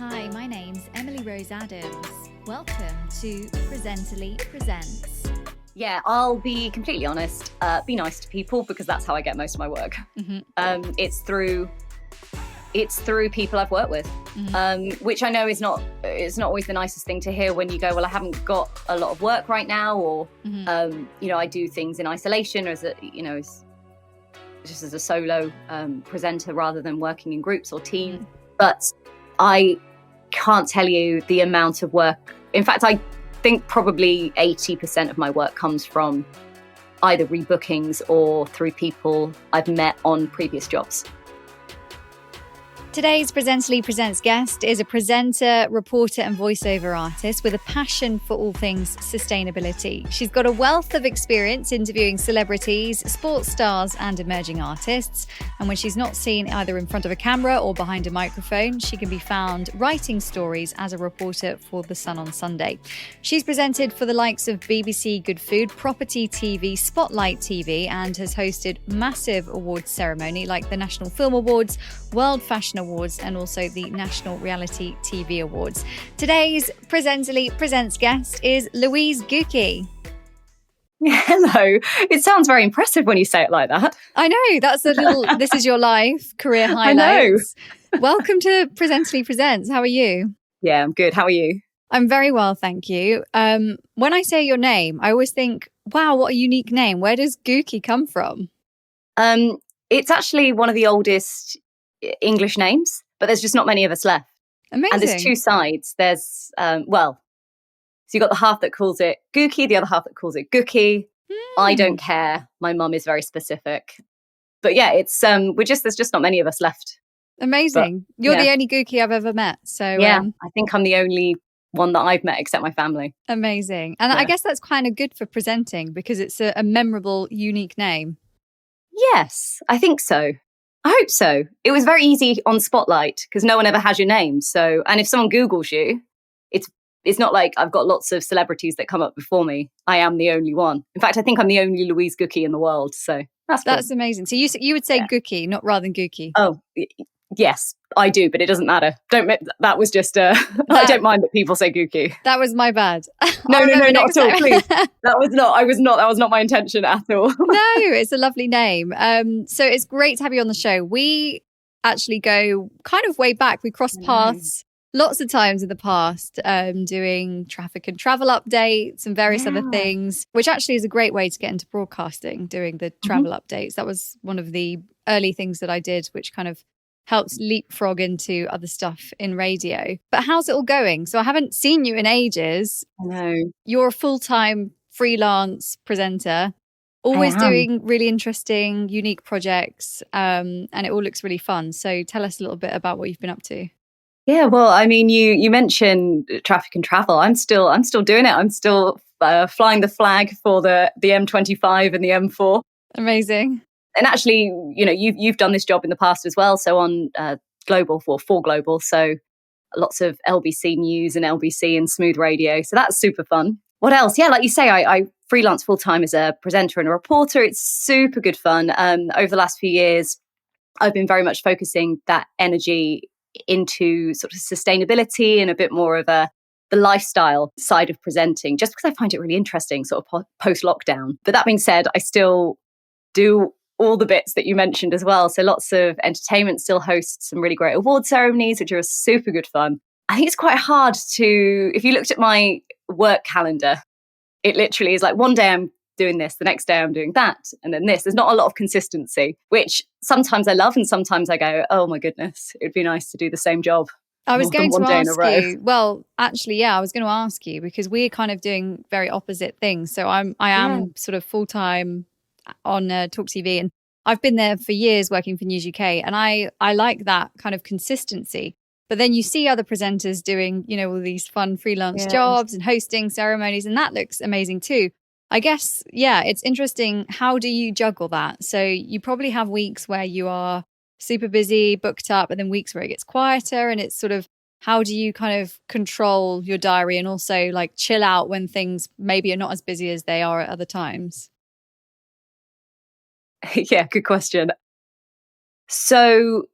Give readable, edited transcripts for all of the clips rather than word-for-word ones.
Hi, my name's Emily Rose Adams. Welcome to Presently Presents. Yeah, I'll be completely honest. Be nice to people because that's how I get most of my work. Mm-hmm. It's through people I've worked with, which I know is not always the nicest thing to hear when you go, well, I haven't got a lot of work right now, or I do things in isolation, or just as a solo presenter rather than working in groups or teams. But I can't tell you the amount of work. In fact, I think probably 80% of my work comes from either rebookings or through people I've met on previous jobs. Today's Presently Presents guest is a presenter, reporter and voiceover artist with a passion for all things sustainability. She's got a wealth of experience interviewing celebrities, sports stars and emerging artists. And when she's not seen either in front of a camera or behind a microphone, she can be found writing stories as a reporter for The Sun on Sunday. She's presented for the likes of BBC Good Food, Property TV, Spotlight TV, and has hosted massive awards ceremony like the National Film Awards, World Fashion Awards and also the National Reality TV Awards. Today's Presently Presents guest is Louise Gookey. Hello. It sounds very impressive when you say it like that. I know, that's a little this is your life, career highlights. I know. Welcome to Presently Presents. How are you? Yeah, I'm good. How are you? I'm very well, thank you. When I say your name, I always think, wow, what a unique name. Where does Gookey come from? It's actually one of the oldest English names, but there's just not many of us left. Amazing. And there's two sides. There's, so you got the half that calls it Gookey, the other half that calls it Gookey. I don't care. My mum is very specific. But yeah, it's, there's just not many of us left. Amazing. But, You're the only Gookey I've ever met. So yeah, I think I'm the only one that I've met except my family. Amazing. And I guess that's kind of good for presenting because it's a memorable, unique name. Yes, I think so. I hope so. It was very easy on Spotlight because no one ever has your name. So, and if someone Googles you, it's not like I've got lots of celebrities that come up before me. I am the only one. In fact, I think I'm the only Louise Gookey in the world. So that's cool. Amazing. So you would say Gookey, not rather than Gookey. Oh, yes, I do, but it doesn't matter. That was just I don't mind that people say Gookey. That was my bad. No, not at all. Please, that was not my intention at all. No, it's a lovely name. So it's great to have you on the show. We actually go kind of way back. We crossed paths lots of times in the past, doing traffic and travel updates and various other things, which actually is a great way to get into broadcasting, doing the travel updates. That was one of the early things that I did, which kind of helps leapfrog into other stuff in radio. But how's it all going? So I haven't seen you in ages. I know. You're a full-time freelance presenter, always doing really interesting, unique projects, and it all looks really fun. So tell us a little bit about what you've been up to. Yeah, well, I mean, you mentioned traffic and travel. I'm still doing it. I'm still flying the flag for the M25 and the M4. Amazing. And actually, you've done this job in the past as well. So on Global for Global, so lots of LBC News and LBC and Smooth Radio. So that's super fun. What else? Yeah, like you say, I freelance full time as a presenter and a reporter. It's super good fun. Over the last few years, I've been very much focusing that energy into sort of sustainability and a bit more of the lifestyle side of presenting, just because I find it really interesting, sort of post lockdown. But that being said, I still do all the bits that you mentioned as well. So lots of entertainment, still host some really great award ceremonies, which are super good fun. I think it's quite hard if you looked at my work calendar, it literally is like one day I'm doing this, the next day I'm doing that, and then this. There's not a lot of consistency, which sometimes I love and sometimes I go, oh my goodness, it'd be nice to do the same job. I was going to ask you, well, actually, yeah, I was going to ask you because we're kind of doing very opposite things. So I am sort of full-time on Talk TV, and I've been there for years working for News UK, and I like that kind of consistency. But then you see other presenters doing, all these fun freelance jobs and hosting ceremonies, and that looks amazing too. I guess, it's interesting. How do you juggle that? So you probably have weeks where you are super busy, booked up, and then weeks where it gets quieter, and it's sort of, how do you kind of control your diary and also like chill out when things maybe are not as busy as they are at other times? Yeah, good question. So,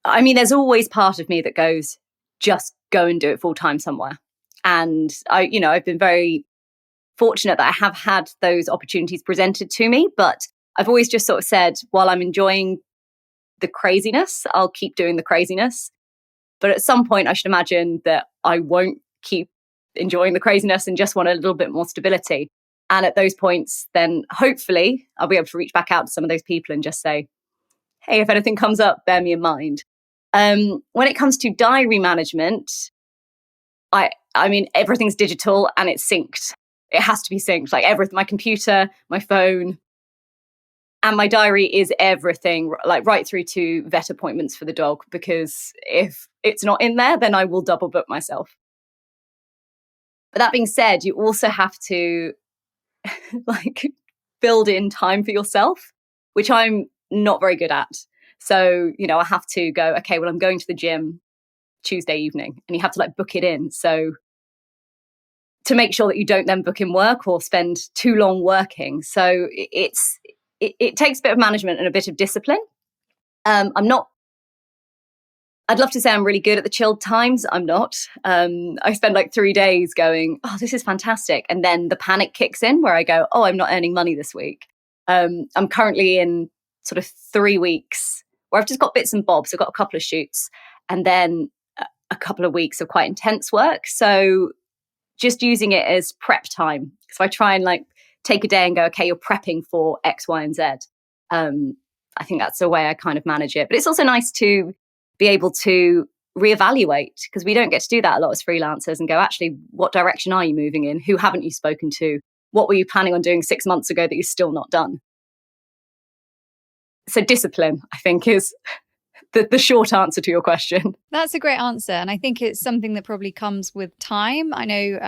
I mean, there's always part of me that goes, just go and do it full time somewhere. And I've been very fortunate that I have had those opportunities presented to me, but I've always just sort of said, while I'm enjoying the craziness, I'll keep doing the craziness. But at some point, I should imagine that I won't keep enjoying the craziness and just want a little bit more stability. And at those points, then hopefully I'll be able to reach back out to some of those people and just say, hey, if anything comes up, bear me in mind. When it comes to diary management, I mean, everything's digital and it's synced. It has to be synced, like everything, my computer, my phone, and my diary is everything, like right through to vet appointments for the dog, because if it's not in there, then I will double book myself. But that being said, you also have to like build in time for yourself, which I'm not very good at. So, I have to go, okay, well, I'm going to the gym Tuesday evening, and you have to like book it in. So to make sure that you don't then book in work or spend too long working. So it takes a bit of management and a bit of discipline. I'd love to say I'm really good at the chilled times. I'm not. I spend like 3 days going, oh, this is fantastic. And then the panic kicks in where I go, oh, I'm not earning money this week. I'm currently in sort of 3 weeks where I've just got bits and bobs. I've got a couple of shoots and then a couple of weeks of quite intense work. So just using it as prep time. So I try and like take a day and go, okay, you're prepping for X, Y, and Z. I think that's the way I kind of manage it. But it's also nice to be able to reevaluate, because we don't get to do that a lot as freelancers, and go, actually, what direction are you moving in? Who haven't you spoken to? What were you planning on doing 6 months ago that you've still not done? So discipline, I think, is the short answer to your question. That's a great answer. And I think it's something that probably comes with time. I know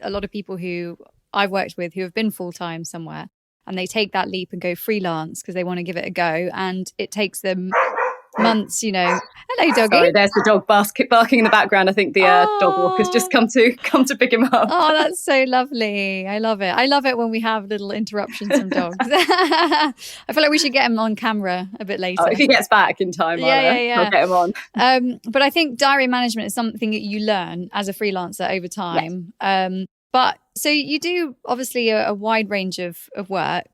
a lot of people who I've worked with who have been full-time somewhere, and they take that leap and go freelance because they want to give it a go. And it takes them months, Hello, doggy. Sorry, there's the dog barking in the background. I think the dog walker's just come to pick him up. Oh, that's so lovely. I love it. I love it when we have little interruptions from dogs. I feel like we should get him on camera a bit later. Oh, if he gets back in time, I'll get him on. But I think diary management is something that you learn as a freelancer over time. Yes. But so you do obviously a wide range of work.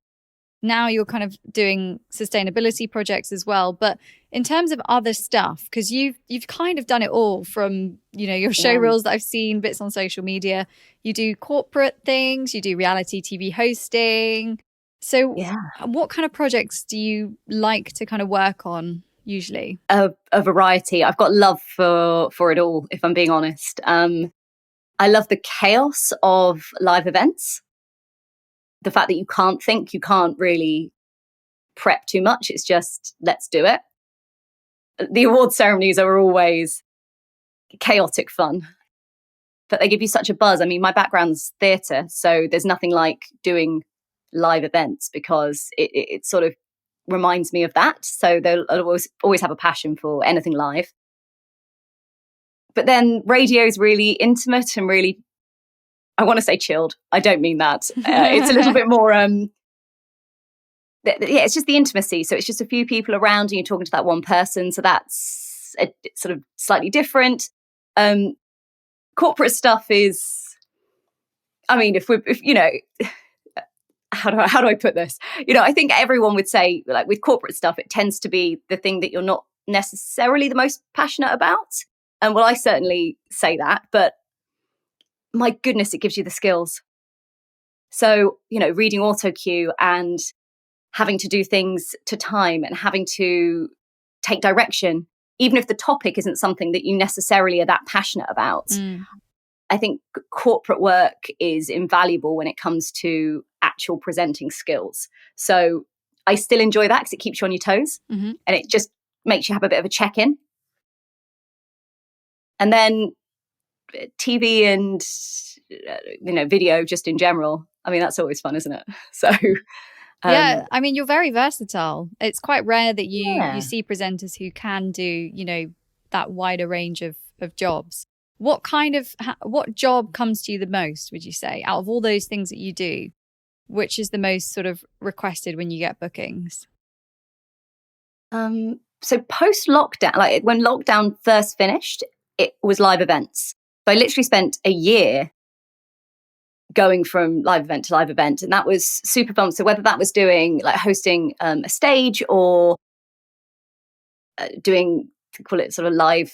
Now you're kind of doing sustainability projects as well. But in terms of other stuff, because you've kind of done it all from, your show reels that I've seen, bits on social media. You do corporate things, you do reality TV hosting. So what kind of projects do you like to kind of work on usually? A variety. I've got love for it all, if I'm being honest. I love the chaos of live events. The fact that you can't think, you can't really prep too much. It's just, let's do it. The award ceremonies are always chaotic fun, but they give you such a buzz. I mean, my background's theatre, so there's nothing like doing live events because it sort of reminds me of that. So they'll always have a passion for anything live. But then radio is really intimate and really, I want to say chilled. I don't mean that. It's a little bit more, it's just the intimacy. So it's just a few people around and you're talking to that one person. So that's sort of slightly different. Corporate stuff is, I mean, if how do I put this? I think everyone would say, like with corporate stuff, it tends to be the thing that you're not necessarily the most passionate about. And well, I certainly say that, but my goodness, it gives you the skills. So, reading auto cue and having to do things to time and having to take direction, even if the topic isn't something that you necessarily are that passionate about. I think corporate work is invaluable when it comes to actual presenting skills. So I still enjoy that because it keeps you on your toes and it just makes you have a bit of a check-in. And then TV and video just in general. I mean, that's always fun, isn't it? So yeah, I mean, you're very versatile. It's quite rare that you see presenters who can do that wider range of jobs. What job comes to you the most, would you say, out of all those things that you do? Which is the most sort of requested when you get bookings? So post lockdown, like when lockdown first finished, it was live events. So I literally spent a year going from live event to live event, and that was super fun. So whether that was doing like hosting a stage or doing, call it sort of live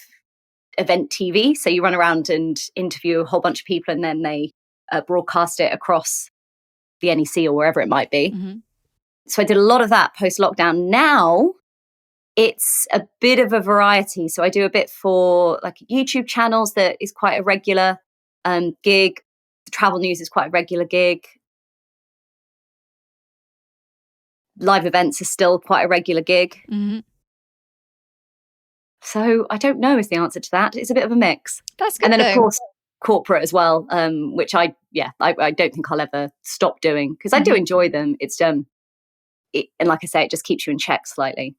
event TV. So you run around and interview a whole bunch of people, and then they broadcast it across the NEC or wherever it might be. Mm-hmm. So I did a lot of that post lockdown. Now it's a bit of a variety. So I do a bit for like YouTube channels that is quite a regular gig. The travel news is quite a regular gig. Live events are still quite a regular gig. Mm-hmm. So I don't know is the answer to that. It's a bit of a mix. That's good. And then, though. of course, corporate as well, which I don't think I'll ever stop doing because I do enjoy them. It's and like I say, it just keeps you in check slightly.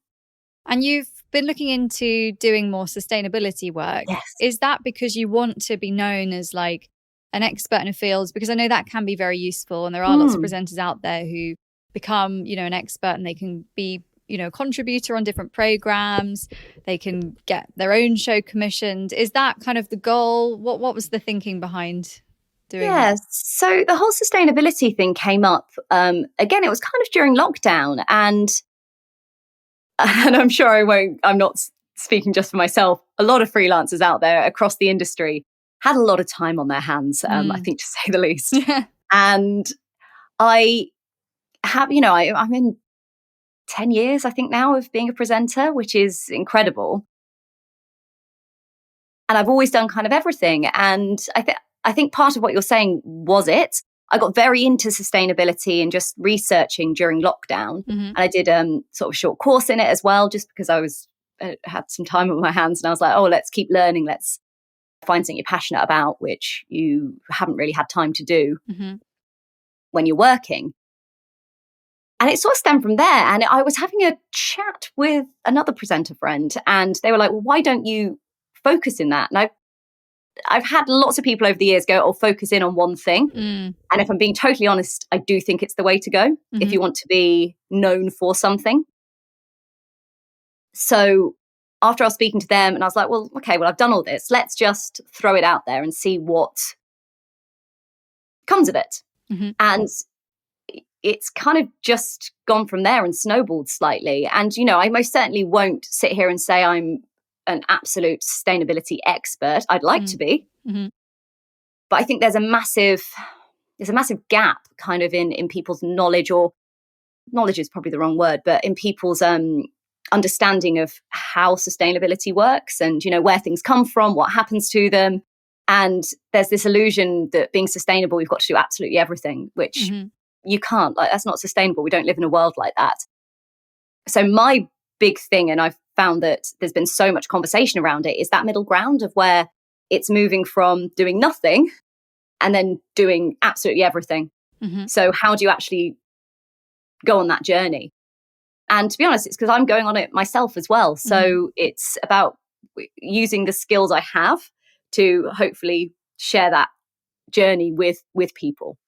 And you've been looking into doing more sustainability work. Yes. Is that because you want to be known as like an expert in a field? Because I know that can be very useful, and there are lots of presenters out there who become, an expert, and they can be, a contributor on different programs. They can get their own show commissioned. Is that kind of the goal? What was the thinking behind doing that? So the whole sustainability thing came up. Again, it was kind of during lockdown, and I'm sure I'm not speaking just for myself. A lot of freelancers out there across the industry had a lot of time on their hands, I think, to say the least. And I have, I'm in 10 years, I think now, of being a presenter, which is incredible. And I've always done kind of everything. And I think part of what you're saying was it. I got very into sustainability and just researching during lockdown. And I did sort of a short course in it as well, just because I had some time on my hands, and I was like, oh, let's keep learning. Let's find something you're passionate about, which you haven't really had time to do when you're working. And it sort of stemmed from there. And I was having a chat with another presenter friend, and they were like, well, why don't you focus in that? And I've had lots of people over the years go, oh, focus in on one thing. And if I'm being totally honest, I do think it's the way to go if you want to be known for something. So after I was speaking to them, and I was like, well, okay, I've done all this. Let's just throw it out there and see what comes of it. And it's kind of just gone from there and snowballed slightly. And, I most certainly won't sit here and say I'm an absolute sustainability expert. I'd like to be. But I think there's a massive gap kind of in people's knowledge, or knowledge is probably the wrong word, but in people's understanding of how sustainability works and, where things come from, what happens to them. And there's this illusion that being sustainable, we've got to do absolutely everything, which you can't. Like, that's not sustainable. We don't live in a world like that. So my big thing, and I've found that there's been so much conversation around it, is that middle ground of where it's moving from doing nothing and then doing absolutely everything. So how do you actually go on that journey? And to be honest, it's because I'm going on it myself as well. So it's about using the skills I have to hopefully share that journey with people.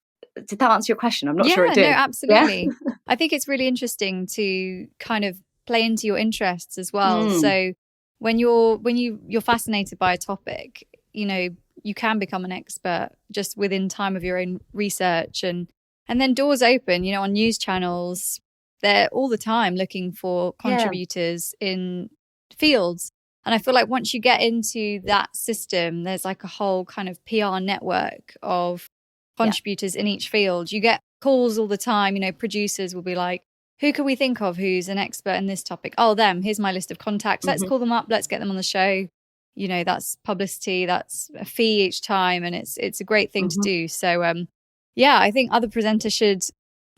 Did that answer your question? I'm not sure it did. No, absolutely. Yeah? I think it's really interesting to kind of play into your interests as well. So when you're fascinated by a topic, you can become an expert just within time of your own research, and then doors open, on news channels. They're all the time looking for contributors in fields. And I feel like once you get into that system, there's like a whole kind of PR network of contributors in each field. You get calls all the time. Producers will be like, who can we think of who's an expert in this topic? Oh, them. Here's my list of contacts. Let's call them up. Let's get them on the show. That's publicity. That's a fee each time. And it's a great thing to do. So, I think other presenters should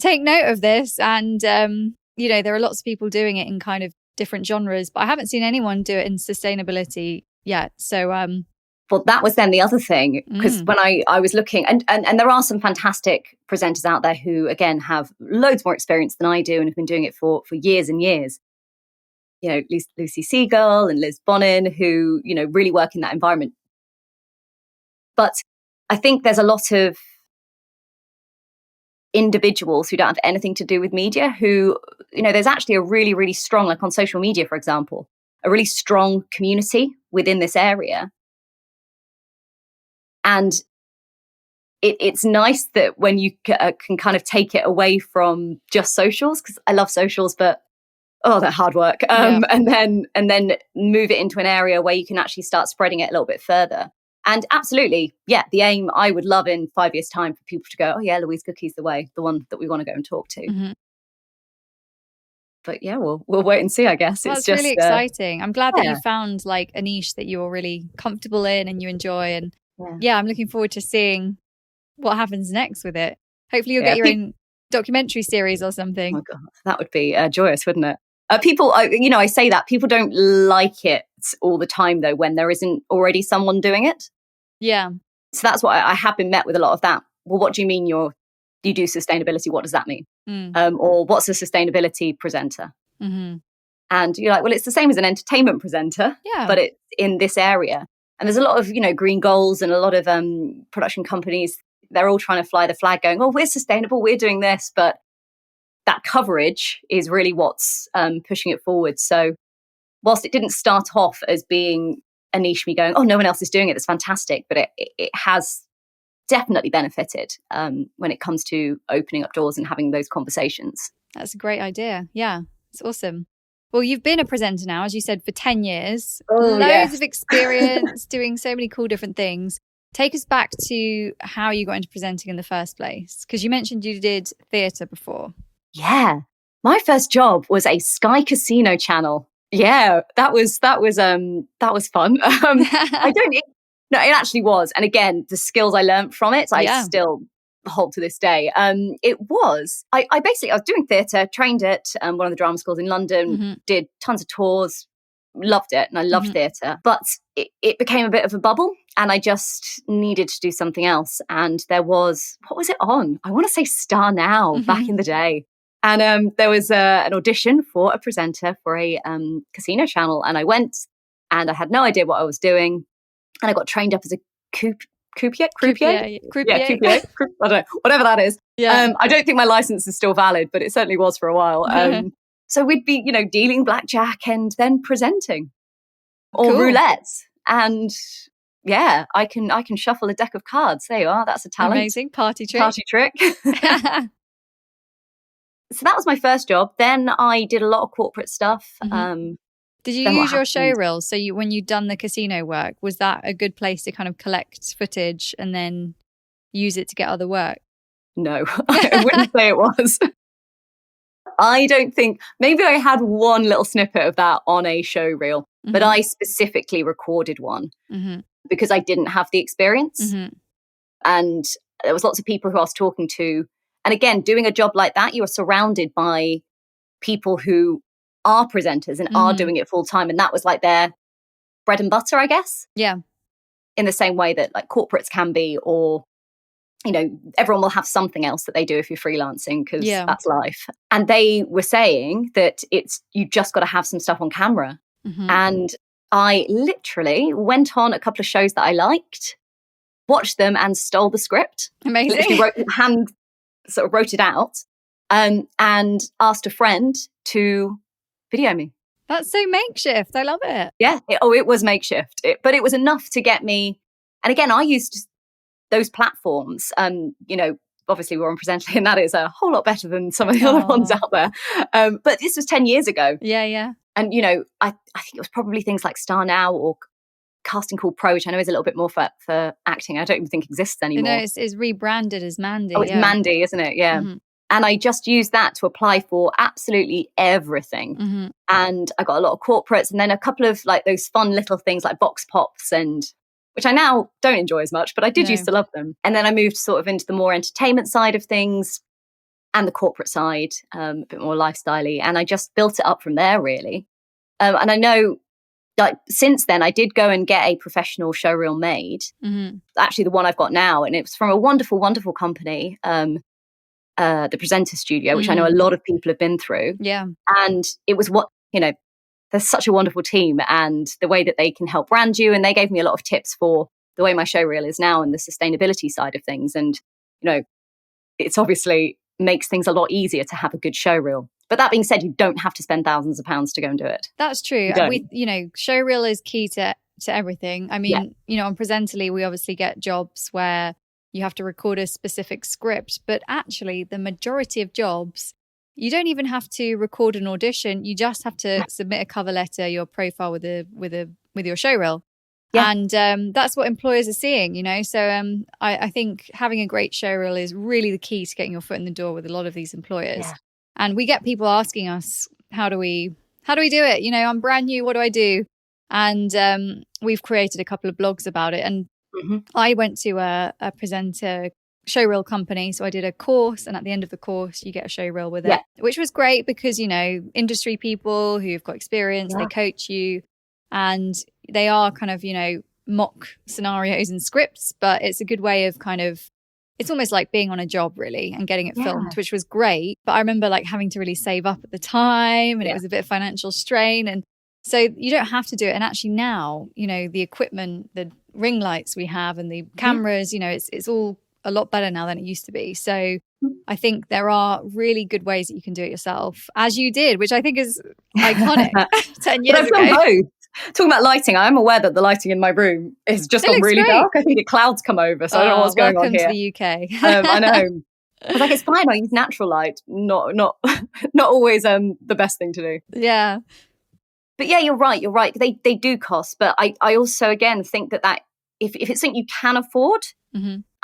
take note of this. And, there are lots of people doing it in kind of different genres, but I haven't seen anyone do it in sustainability yet. So, well, that was then the other thing, because when I was looking, and there are some fantastic presenters out there who, again, have loads more experience than I do and have been doing it for years and years. Lucy Seagull and Liz Bonin, who, really work in that environment. But I think there's a lot of individuals who don't have anything to do with media who, there's actually a really, really strong, like on social media, for example, a really strong community within this area. And it's nice that when you can kind of take it away from just socials, because I love socials, but they're hard work. And then move it into an area where you can actually start spreading it a little bit further. And absolutely, yeah, the aim, I would love in 5 years' time for people to go, oh yeah, Louise Gookey's the one that we want to go and talk to. Mm-hmm. But yeah, we'll wait and see, I guess. Well, it's just really exciting. I'm glad that you found like a niche that you're really comfortable in and you enjoy. And I'm looking forward to seeing what happens next with it. Hopefully you'll get your own documentary series or something. Oh my God, that would be joyous, wouldn't it? People, I say that people don't like it all the time, though, when there isn't already someone doing it. Yeah. So that's what I have been met with a lot of that. Well, what do you mean you do sustainability? What does that mean? Or what's a sustainability presenter? Mm-hmm. And you're like, well, it's the same as an entertainment presenter, but it's in this area. And there's a lot of, green goals and a lot of production companies. They're all trying to fly the flag going, oh, we're sustainable, we're doing this. But that coverage is really what's pushing it forward. So whilst it didn't start off as being a niche, me going, oh, no one else is doing it, that's fantastic. But it has definitely benefited when it comes to opening up doors and having those conversations. That's a great idea. Yeah, it's awesome. Well, you've been a presenter now, as you said, for 10 years. Loads of experience doing so many cool different things. Take us back to how you got into presenting in the first place, because you mentioned you did theatre before. Yeah. My first job was a Sky Casino channel. Yeah, that was fun. No, it actually was. And again, the skills I learned from it, I still hold to this day. It was, I was doing theatre, trained at one of the drama schools in London, did tons of tours, loved it. And I loved theatre, but it became a bit of a bubble and I just needed to do something else. And there was, what was it on? I want to say Star Now back in the day. And there was an audition for a presenter for a casino channel. And I went and I had no idea what I was doing. And I got trained up as a croupier. I don't know, whatever that is. I don't think my license is still valid, but it certainly was for a while. So we'd be, dealing blackjack and then presenting or roulette. And yeah, I can shuffle a deck of cards. There you are. That's a talent. Amazing. Party trick. So that was my first job. Then I did a lot of corporate stuff. Did you use your show reel? So when you'd done the casino work, was that a good place to kind of collect footage and then use it to get other work? No, I wouldn't say it was. I don't think, maybe I had one little snippet of that on a show reel, but I specifically recorded one because I didn't have the experience. And there was lots of people who I was talking to. And again, doing a job like that, you are surrounded by people who are presenters and are doing it full time. And that was like their bread and butter, I guess. Yeah. In the same way that like corporates can be, or, everyone will have something else that they do if you're freelancing because that's life. And they were saying that you just got to have some stuff on camera. And I literally went on a couple of shows that I liked, watched them and stole the script. Amazing. Wrote it out and asked a friend to video me. That's so makeshift. I love it. Yeah. It was makeshift. But it was enough to get me. And again, I used those platforms. Obviously we're on Presently and that is a whole lot better than some of the other ones out there. But this was 10 years ago. Yeah. And, I think it was probably things like Star Now or Casting Call Pro, which I know is a little bit more for acting. I don't even think exists anymore. No, it's rebranded as Mandy. Oh, it's Mandy, isn't it? Yeah. And I just used that to apply for absolutely everything. And I got a lot of corporates and then a couple of like those fun little things like box pops, and which I now don't enjoy as much, but I did used to love them. And then I moved sort of into the more entertainment side of things and the corporate side, a bit more lifestyle-y. And I just built it up from there, really. And I know, like, since then, I did go and get a professional showreel made. Actually, the one I've got now, and it was from a wonderful, wonderful company, the Presenter Studio, which I know a lot of people have been through. Yeah. And it was they're such a wonderful team, and the way that they can help brand you. And they gave me a lot of tips for the way my showreel is now and the sustainability side of things. And, it's obviously makes things a lot easier to have a good showreel. But that being said, you don't have to spend thousands of pounds to go and do it. That's true. Showreel is key to to everything. I mean, on Presently, we obviously get jobs where you have to record a specific script, but actually the majority of jobs, you don't even have to record an audition. You just have to submit a cover letter, your profile with your show reel. Yeah. And that's what employers are seeing, So I think having a great show reel is really the key to getting your foot in the door with a lot of these employers. Yeah. And we get people asking us, how do we do it? I'm brand new. What do I do? And we've created a couple of blogs about it. And I went to a presenter showreel company. So I did a course, and at the end of the course, you get a showreel with it, which was great because, industry people who've got experience, they coach you, and they are kind of, mock scenarios and scripts, but it's a good way of it's almost like being on a job really and getting it filmed, which was great. But I remember having to really save up at the time, and it was a bit of financial strain. And so you don't have to do it. And actually now, the equipment, the ring lights we have and the cameras, it's all a lot better now than it used to be. So I think there are really good ways that you can do it yourself, as you did, which I think is iconic 10 years ago. Both. Talking about lighting, I'm aware that the lighting in my room is just gone really dark. I think the clouds come over, so I don't know what's going on here. Welcome to the UK. I know. I was like, it's fine. I use natural light. Not always the best thing to do. Yeah. But yeah, you're right. They do cost. But I also, again, think that if it's something you can afford,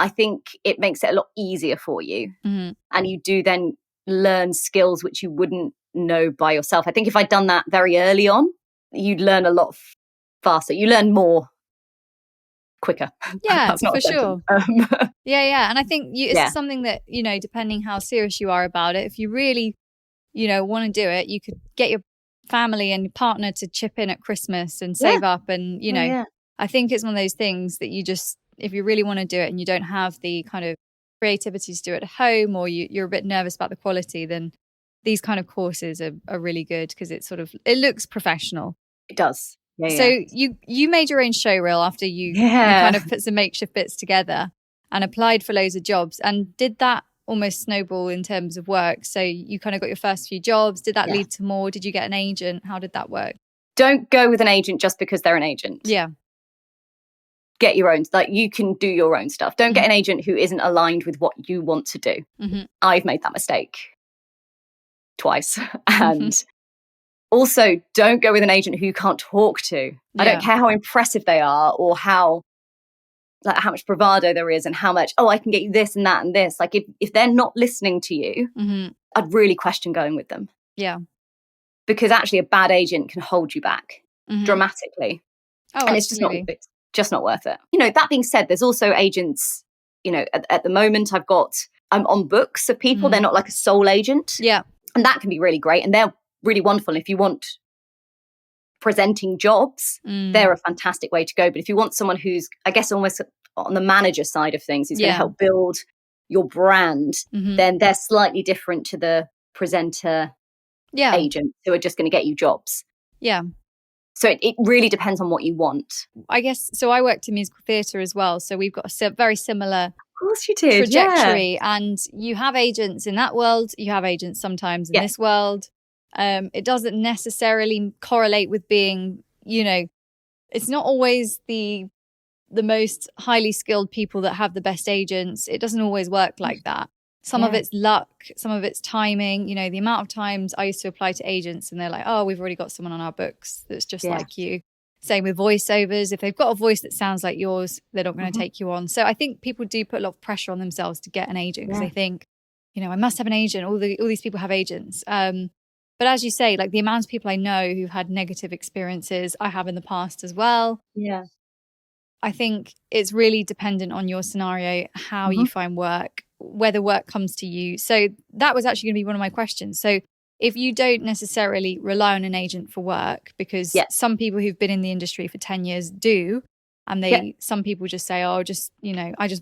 I think it makes it a lot easier for you. And you do then learn skills which you wouldn't know by yourself. I think if I'd done that very early on, you'd learn a lot faster. You learn more quicker. Yeah, that's not for sure. Yeah. And I think it's something that, depending how serious you are about it, if you really, want to do it, you could get your family and partner to chip in at Christmas and save up. And, I think it's one of those things that you just, if you really want to do it and you don't have the kind of creativity to do it at home, or you're a bit nervous about the quality, then these kind of courses are really good because it looks professional. It does. Yeah, so you made your own show reel after you kind of put some makeshift bits together and applied for loads of jobs. And did that almost snowball in terms of work? So you kind of got your first few jobs. Did that lead to more? Did you get an agent? How did that work? Don't go with an agent just because they're an agent. Yeah. Get your own, you can do your own stuff. Don't get an agent who isn't aligned with what you want to do. I've made that mistake twice. And also, don't go with an agent who you can't talk to. I don't care how impressive they are or how much bravado there is and how much, I can get you this and that and this. If they're not listening to you, I'd really question going with them. Yeah. Because actually a bad agent can hold you back dramatically. Oh, and absolutely. it's just not worth it. That being said, there's also agents, at the moment I'm on books of people. They're not like a sole agent. Yeah. And that can be really great. And they're really wonderful. If you want presenting jobs, they're a fantastic way to go. But if you want someone who's, I guess, almost on the manager side of things, who's going to help build your brand, then they're slightly different to the presenter agent who are just going to get you jobs. Yeah. So it really depends on what you want. I guess, so I worked in musical theatre as well. So we've got a very similar Of course you did, trajectory. And you have agents in that world. You have agents sometimes in this world. It doesn't necessarily correlate with being, it's not always the most highly skilled people that have the best agents. It doesn't always work like that. Some of it's luck, some of it's timing. The amount of times I used to apply to agents and they're like, oh, we've already got someone on our books that's just like you. Same with voiceovers. If they've got a voice that sounds like yours, they're not going to take you on. So I think people do put a lot of pressure on themselves to get an agent because they think, I must have an agent. All these people have agents. But as you say, the amount of people I know who've had negative experiences, I have in the past as well. Yeah. I think it's really dependent on your scenario, how you find work, whether work comes to you. So that was actually going to be one of my questions. So if you don't necessarily rely on an agent for work, because some people who've been in the industry for 10 years do, and some people just say, I just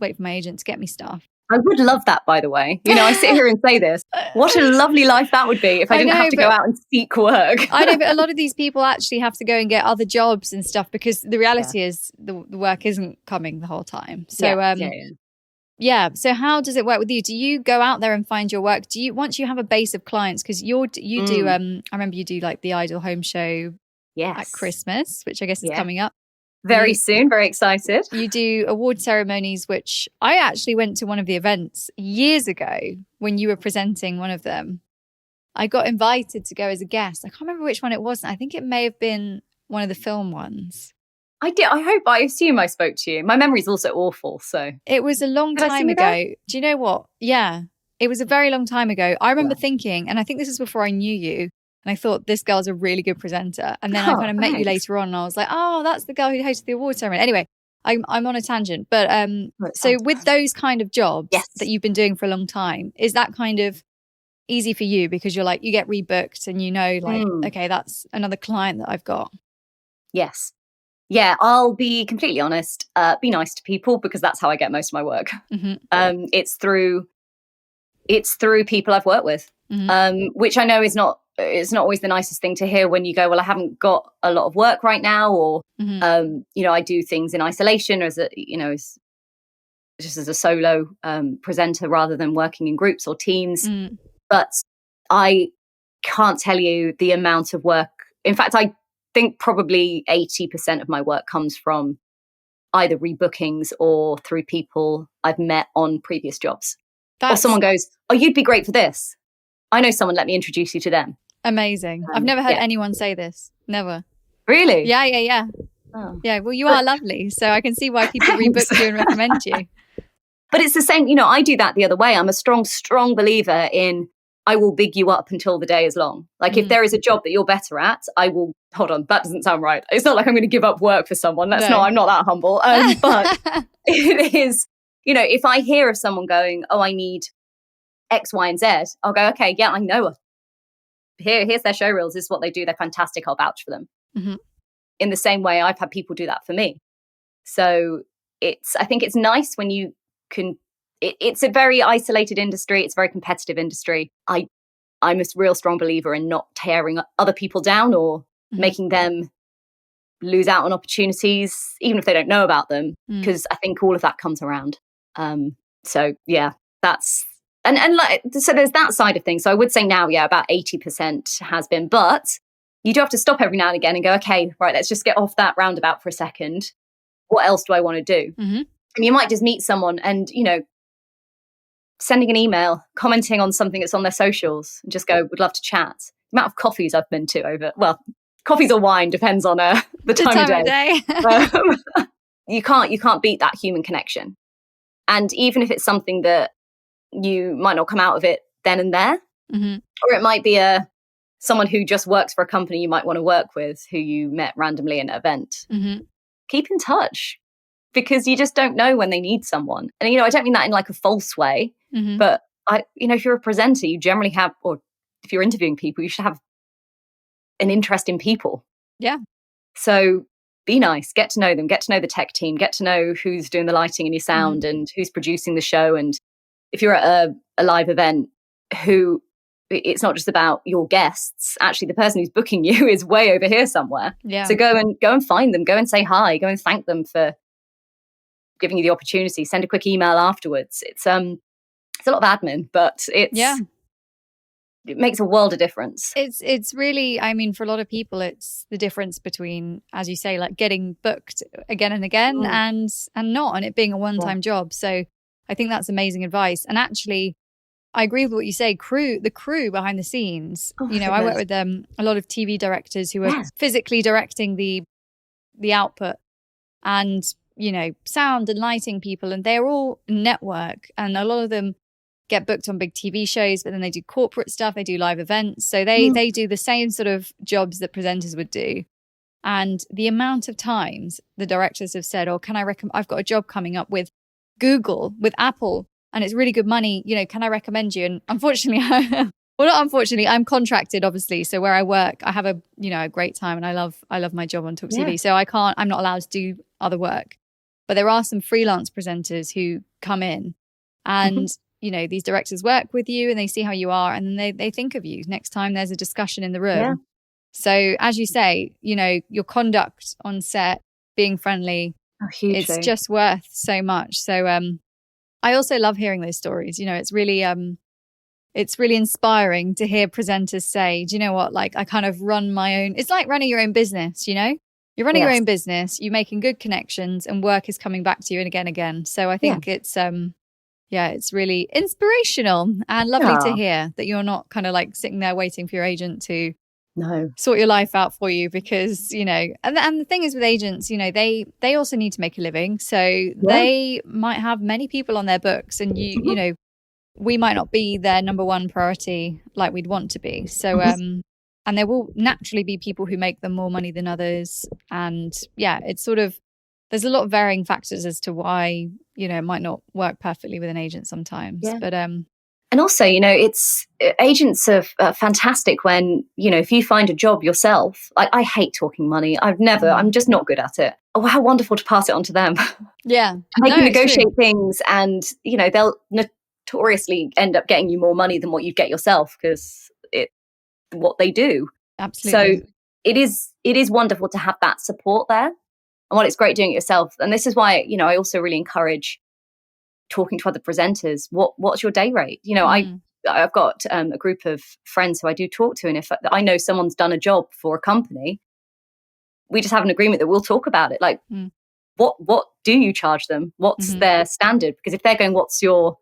wait for my agent to get me stuff. I would love that, by the way. I sit here and say this. What a lovely life that would be if I didn't have to go out and seek work. I know, but a lot of these people actually have to go and get other jobs and stuff because the reality is the work isn't coming the whole time. So, so how does it work with you? Do you go out there and find your work? Do you, once you have a base of clients, because you do, I remember you do the Idol Home Show at Christmas, which I guess is coming up. very soon. Very excited. You do award ceremonies, which I actually went to one of the events years ago when you were presenting one of them. I got invited to go as a guest. I can't remember which one it was. I think it may have been one of the film ones. I did. I assume I spoke to you. My memory's also awful. So it was a long time ago. Do you know what? Yeah, it was a very long time ago. I remember thinking, and I think this is before I knew you, and I thought this girl's a really good presenter. And then I kind of met you later on, and I was like, oh, that's the girl who hosted the award ceremony. Anyway, I'm on a tangent. But so with those kind of jobs that you've been doing for a long time, is that kind of easy for you because you're like, you get rebooked and you know, like, okay, that's another client that I've got? Yes. Yeah, I'll be completely honest. Be nice to people because that's how I get most of my work. It's through people I've worked with, which I know is not always the nicest thing to hear when you go, well, I haven't got a lot of work right now, or I do things in isolation, or as just as a solo presenter rather than working in groups or teams. But I can't tell you the amount of work. In fact, I think probably 80% of my work comes from either rebookings or through people I've met on previous jobs. Or someone goes, oh, you'd be great for this. I know someone, let me introduce you to them. Amazing. I've never heard anyone say this. Never. Really? Yeah. Oh. Yeah, well, you are lovely. So I can see why people rebook you and recommend you. But it's the same, I do that the other way. I'm a strong believer in I will big you up until the day is long. Like if there is a job that you're better at, I will, hold on, that doesn't sound right. It's not like I'm going to give up work for someone. I'm not that humble. But it is, if I hear of someone going, oh, I need X, Y, and Z, I'll go, okay, yeah, I know. Here's their show reels. This is what they do. They're fantastic. I'll vouch for them. In the same way, I've had people do that for me. So I think it's nice when you can. It's a very isolated industry. It's a very competitive industry. I'm a real strong believer in not tearing other people down or making them lose out on opportunities, even if they don't know about them, because I think all of that comes around. So yeah, that's so there's that side of things. So I would say now, about 80% has been, but you do have to stop every now and again and go, okay, right, let's just get off that roundabout for a second. What else do I want to do? And you might just meet someone and, sending an email, commenting on something that's on their socials and just go, would love to chat. The amount of coffees I've been to coffees or wine, depends on the time of day. You can't beat that human connection. And even if it's something that you might not come out of it then and there, or it might be someone who just works for a company you might want to work with, who you met randomly in an event, keep in touch. Because you just don't know when they need someone. And, I don't mean that in like a false way, but if you're a presenter, you generally have, or if you're interviewing people, you should have an interest in people. Yeah. So be nice, get to know them, get to know the tech team, get to know who's doing the lighting and your sound and who's producing the show. And if you're at a live event, it's not just about your guests. Actually, the person who's booking you is way over here somewhere. Yeah. So go and find them, go and say hi, go and thank them for giving you the opportunity. Send a quick email afterwards. It's a lot of admin, but it makes a world of difference. It's really, I mean, for a lot of people, it's the difference between, as you say, like getting booked again and again and not, and it being a one-time job. So I think that's amazing advice. And actually, I agree with what you say. The crew behind the scenes. I work with a lot of TV directors who are physically directing the output, and sound and lighting people, and they're all network, and a lot of them get booked on big TV shows, but then they do corporate stuff, they do live events. So they do the same sort of jobs that presenters would do. And the amount of times the directors have said, oh, can I recommend, I've got a job coming up with Google, with Apple, and it's really good money, can I recommend you? And unfortunately, not unfortunately, I'm contracted, obviously. So where I work, I have a great time, and I love my job on Talk TV. So I'm not allowed to do other work. But there are some freelance presenters who come in and, these directors work with you and they see how you are, and then they think of you next time there's a discussion in the room. Yeah. So as you say, your conduct on set, being friendly, it's just worth so much. So I also love hearing those stories. It's really inspiring to hear presenters say, do you know what, like I kind of run my own, it's like running your own business, You're running your own business, you're making good connections, and work is coming back to you and again. So I think it's it's really inspirational and lovely to hear that you're not kind of like sitting there waiting for your agent to sort your life out for you, because, you know, and the thing is with agents, you know, they also need to make a living. So they might have many people on their books, and you know, we might not be their number one priority like we'd want to be. So, and there will naturally be people who make them more money than others. And it's sort of, there's a lot of varying factors as to why, you know, it might not work perfectly with an agent sometimes. But and also, you know, agents are fantastic when, you know, if you find a job yourself. I hate talking money. I'm just not good at it. Oh, how wonderful to pass it on to them. And they can negotiate things, and, you know, they'll notoriously end up getting you more money than what you get yourself, because it's what they do. Absolutely. So it is wonderful to have that support there. And while it's great doing it yourself, and this is why, you know, I also really encourage talking to other presenters. What's your day rate? You know, I've got a group of friends who I do talk to, and if I know someone's done a job for a company, we just have an agreement that we'll talk about it. Like, what do you charge them? What's their standard? Because if they're going, what's your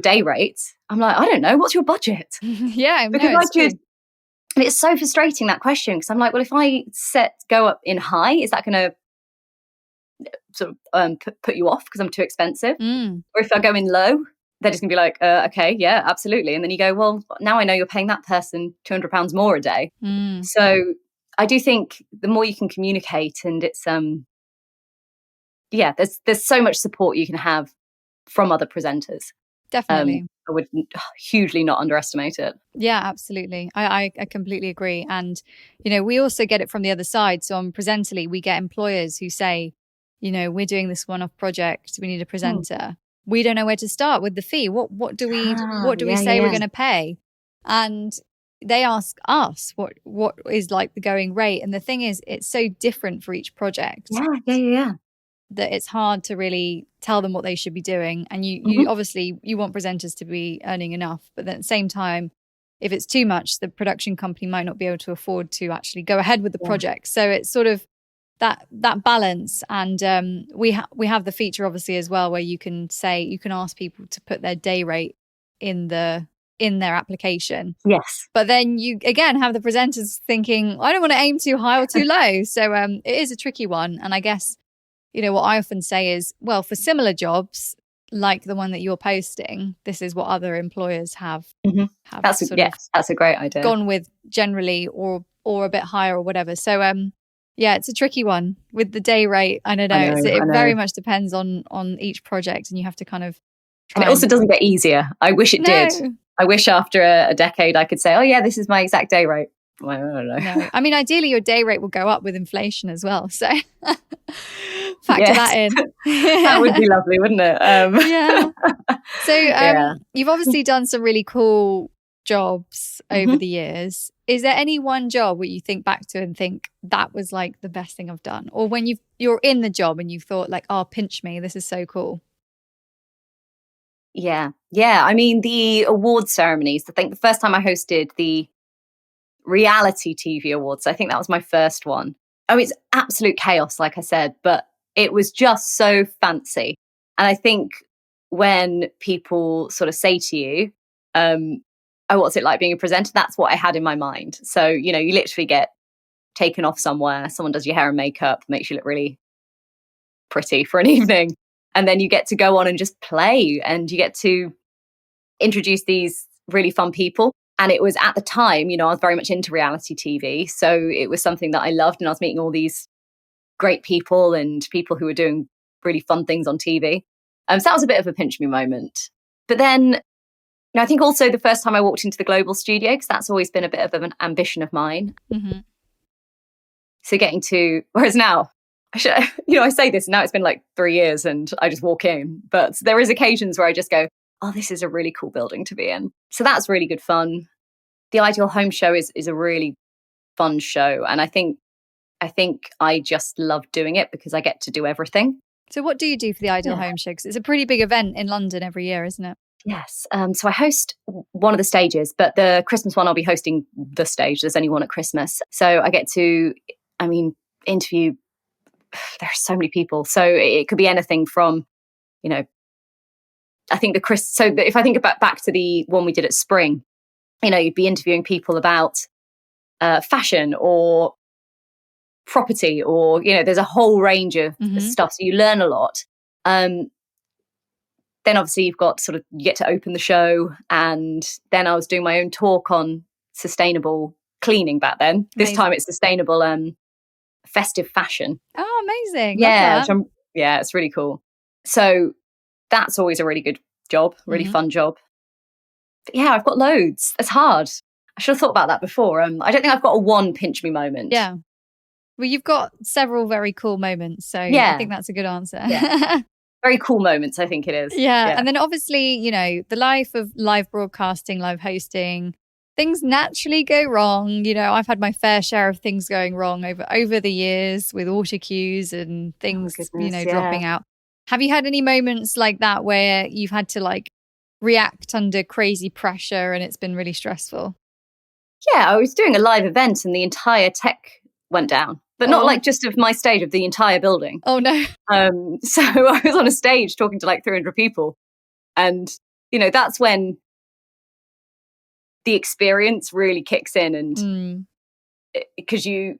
day rate? I'm like, I don't know. What's your budget? Because and it's so frustrating, that question, because I'm like, well, if I go up in high, is that going to sort of put you off because I'm too expensive? Or if I go in low, they're just gonna be like, okay, yeah, absolutely. And then you go, well, now I know you're paying that person £200 more a day. So I do think the more you can communicate, and it's there's so much support you can have from other presenters. Definitely. I would hugely not underestimate it. Yeah, absolutely. I completely agree. And, you know, we also get it from the other side. So on Presently, we get employers who say, you know, we're doing this one-off project, we need a presenter. We don't know where to start with the fee. What do we say we're going to pay? And they ask us what is like the going rate. And the thing is, it's so different for each project. That it's hard to really tell them what they should be doing. And you obviously, you want presenters to be earning enough, but then at the same time, if it's too much, the production company might not be able to afford to actually go ahead with the project. So it's sort of that balance. And we have the feature obviously as well, where you can ask people to put their day rate in their application. Yes. But then you again have the presenters thinking, I don't want to aim too high or too low. So it is a tricky one. And I guess, you know, what I often say is, well, for similar jobs like the one that you're posting, this is what other employers have. That's a great idea. Gone with generally, or a bit higher or whatever. So it's a tricky one with the day rate. I don't know. It very much depends on each project, and you have to kind of try. And it also doesn't get easier. I wish it did. I wish after a decade I could say, oh yeah, this is my exact day rate. Well, I don't know. No. I mean, ideally your day rate will go up with inflation as well. So factor that in. That would be lovely, wouldn't it? So you've obviously done some really cool jobs over the years. Is there any one job where you think back to and think that was like the best thing I've done? Or when you're in the job and you've thought like, oh, pinch me, this is so cool. Yeah. I mean, the award ceremonies, I think the first time I hosted the reality TV awards, I think that was my first one. Oh, it's absolute chaos, like I said, but it was just so fancy. And I think when people sort of say to you, oh, what's it like being a presenter? That's what I had in my mind. So, you know, you literally get taken off somewhere, someone does your hair and makeup, makes you look really pretty for an evening. And then you get to go on and just play, and you get to introduce these really fun people. And it was at the time, you know, I was very much into reality TV. So it was something that I loved, and I was meeting all these great people and people who were doing really fun things on TV. So that was a bit of a pinch me moment. But then, you know, I think also the first time I walked into the Global studio, because that's always been a bit of an ambition of mine. So whereas now, I say this, now it's been like 3 years and I just walk in. But there is occasions where I just go, oh, this is a really cool building to be in. So that's really good fun. The Ideal Home Show is a really fun show. And I think I just love doing it because I get to do everything. So what do you do for the Ideal Home Show? Because it's a pretty big event in London every year, isn't it? Yes. So I host one of the stages, but the Christmas one, I'll be hosting the stage. There's only one at Christmas. So I get to I mean, interview, there's so many people. So it could be anything from, you know, I think so if I think about back to the one we did at Spring, you know, you'd be interviewing people about fashion or property, or, you know, there's a whole range of stuff. So you learn a lot. Then obviously you get to open the show. And then I was doing my own talk on sustainable cleaning back then. Amazing. This time it's sustainable festive fashion. Oh, amazing. Yeah. It's really cool. So that's always a really good job, really fun job. But yeah, I've got loads. It's hard. I should have thought about that before. I don't think I've got a one pinch me moment. Yeah. Well, you've got several very cool moments. So I think that's a good answer. Yeah. Very cool moments, I think it is. Yeah. And then obviously, you know, the life of live broadcasting, live hosting, things naturally go wrong. You know, I've had my fair share of things going wrong over the years with auto cues and things, dropping out. Have you had any moments like that where you've had to like react under crazy pressure and it's been really stressful? Yeah, I was doing a live event and the entire tech went down, but not like just of my stage, of the entire building. Oh no. So I was on a stage talking to like 300 people, and, you know, that's when the experience really kicks in, and because you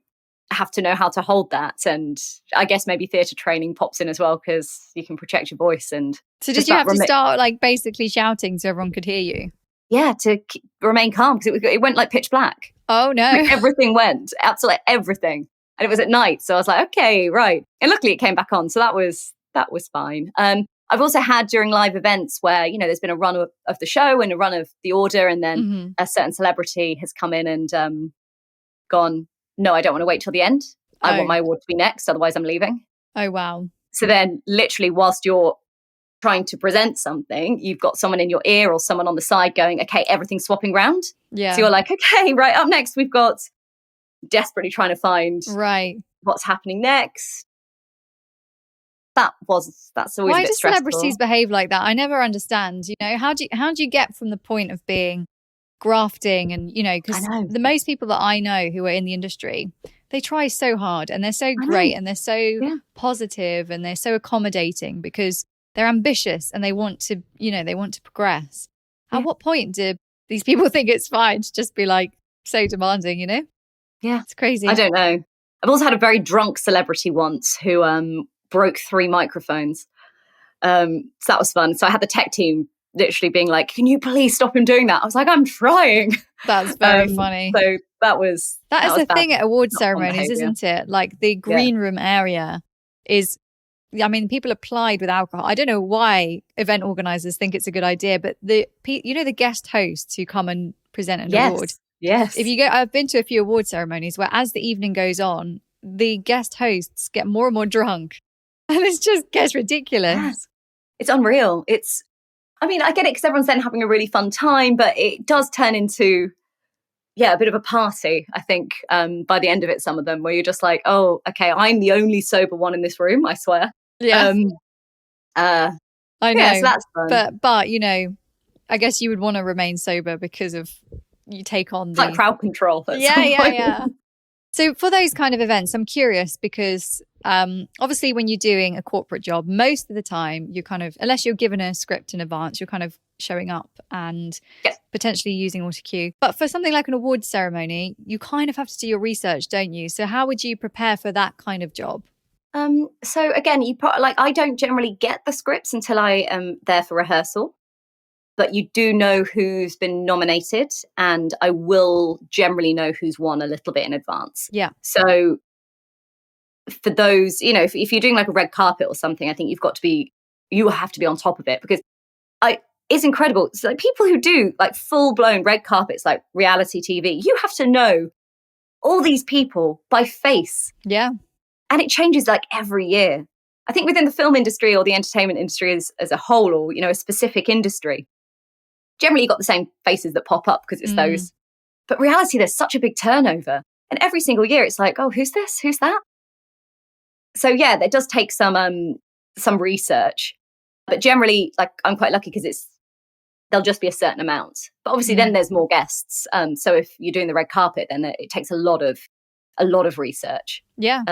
have to know how to hold that. And I guess maybe theatre training pops in as well, because you can project your voice. And so did you have to start like basically shouting so everyone could hear you? Yeah, to remain calm, because it went like pitch black. Oh no. Like, everything went, absolutely everything. And it was at night, so I was like, okay, right. And luckily it came back on, so that was fine. I've also had during live events where, you know, there's been a run of the show and a run of the order, and then a certain celebrity has come in and gone, no, I don't want to wait till the end. I want my award to be next, otherwise I'm leaving. Oh, wow. So then literally whilst you're trying to present something, you've got someone in your ear or someone on the side going, okay, everything's swapping round. Yeah. So you're like, okay, right, up next we've got desperately trying to find what's happening next. That's always Why a bit stressful. do celebrities behave like that? I never understand. You know, how do you get from the point of being grafting, and, you know, because the most people that I know who are in the industry, they try so hard and they're so great and they're so positive and they're so accommodating because they're ambitious and they want to, you know, they want to progress. At what point do these people think it's fine to just be like so demanding, you know? Yeah. It's crazy. I don't know. I've also had a very drunk celebrity once who broke 3 microphones. So that was fun. So I had the tech team literally being like, can you please stop him doing that? I was like, I'm trying. That's very funny. So that is the thing at award ceremonies, isn't it? Like the green room area is, I mean, people applied with alcohol. I don't know why event organizers think it's a good idea, but the guest hosts who come and present an award. Yes. I've been to a few award ceremonies where as the evening goes on, the guest hosts get more and more drunk and it just gets ridiculous. Yeah. It's unreal. I mean, I get it because everyone's then having a really fun time, but it does turn into, a bit of a party, I think, by the end of it, some of them, where you're just like, oh, okay, I'm the only sober one in this room, I swear. Yeah. I know. Yeah, so that's fun. But, you know, I guess you would want to remain sober because of you take on the... like crowd control. Yeah. So for those kind of events, I'm curious because obviously when you're doing a corporate job, most of the time you're kind of, unless you're given a script in advance, you're kind of showing up and potentially using auto cue. But for something like an award ceremony, you kind of have to do your research, don't you? So how would you prepare for that kind of job? So again, I don't generally get the scripts until I am there for rehearsal. But you do know who's been nominated, and I will generally know who's won a little bit in advance. Yeah. So for those, you know, if you're doing like a red carpet or something, I think you have to be on top of it, because it's incredible. So like people who do like full blown red carpets, like reality TV, you have to know all these people by face. Yeah. And it changes like every year. I think within the film industry or the entertainment industry as a whole, or, you know, a specific industry, generally you've got the same faces that pop up because it's those. But reality, there's such a big turnover. And every single year it's like, oh, who's this? Who's that? So yeah, it does take some research. But generally, like, I'm quite lucky because there'll just be a certain amount. But obviously then there's more guests. So if you're doing the red carpet, then it takes a lot of a lot of research. Yeah.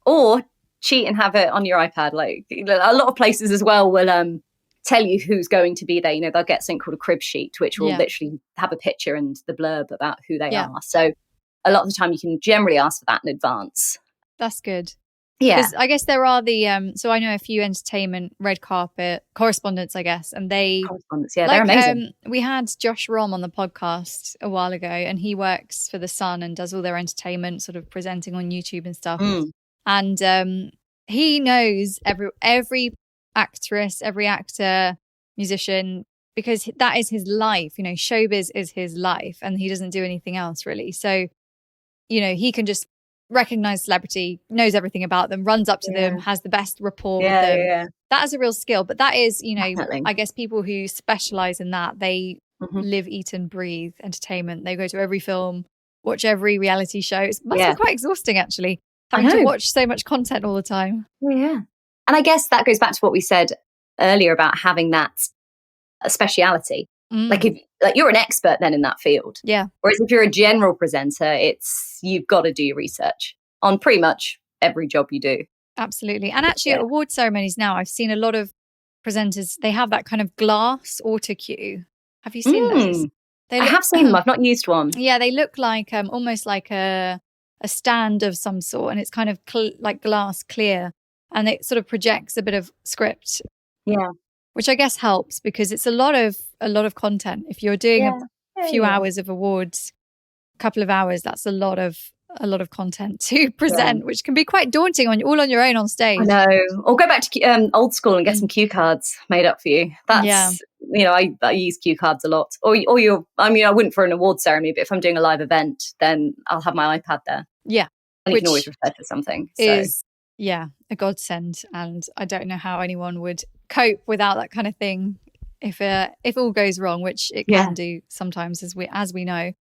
Or cheat and have it on your iPad. Like a lot of places as well will tell you who's going to be there. You know, they'll get something called a crib sheet, which will literally have a picture and the blurb about who they are. So a lot of the time you can generally ask for that in advance. That's good. Yeah. Because I guess there are the, so I know a few entertainment red carpet correspondents, I guess, and correspondents, yeah, they're amazing. We had Josh Rom on the podcast a while ago, and he works for The Sun and does all their entertainment, sort of presenting on YouTube and stuff. And he knows every actress, every actor, musician, because that is his life. You know, showbiz is his life, and he doesn't do anything else really. So, you know, he can just recognize celebrity, knows everything about them, runs up to them, has the best rapport with them. Yeah. That is a real skill. But that is, you know, definitely. I guess people who specialize in that, they live, eat and breathe entertainment. They go to every film, watch every reality show. It must be quite exhausting, actually, having to watch so much content all the time. Yeah. And I guess that goes back to what we said earlier about having that speciality. Like if you're an expert then in that field. Yeah. Whereas if you're a general presenter, you've got to do your research on pretty much every job you do. Absolutely. And actually at award ceremonies now, I've seen a lot of presenters, they have that kind of glass auto cue. Have you seen those? I have seen them. I've not used one. Yeah, they look like almost like a stand of some sort, and it's kind of like glass clear, and it sort of projects a bit of script. Yeah. Which I guess helps because it's a lot of content. If you're doing a few hours of awards, a couple of hours, that's a lot of content to present, which can be quite daunting all on your own on stage. I know. Or go back to old school and get some cue cards made up for you. That's you know, I use cue cards a lot. Or I wouldn't for an award ceremony, but if I'm doing a live event, then I'll have my iPad there. Yeah. And you can always refer to something. Yeah, a godsend. And I don't know how anyone would cope without that kind of thing if all goes wrong, which it can do sometimes, as we know.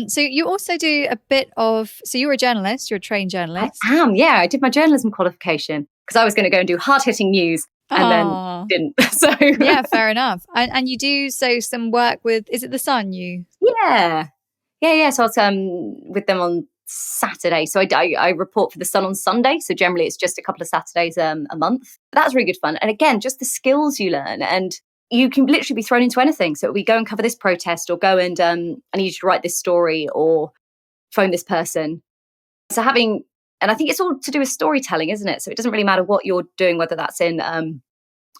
So you also do a bit of, so you're a journalist, you're a trained journalist. I am, yeah. I did my journalism qualification because I was going to go and do hard-hitting news and then didn't. So yeah, fair enough. And you do some work with, is it The Sun? Yeah. So I was with them on Saturday. So I report for The Sun on Sunday. So generally it's just a couple of Saturdays a month. But that's really good fun. And again, just the skills you learn, and you can literally be thrown into anything. So we go and cover this protest, or go and I need you to write this story, or phone this person. So and I think it's all to do with storytelling, isn't it? So it doesn't really matter what you're doing, whether that's in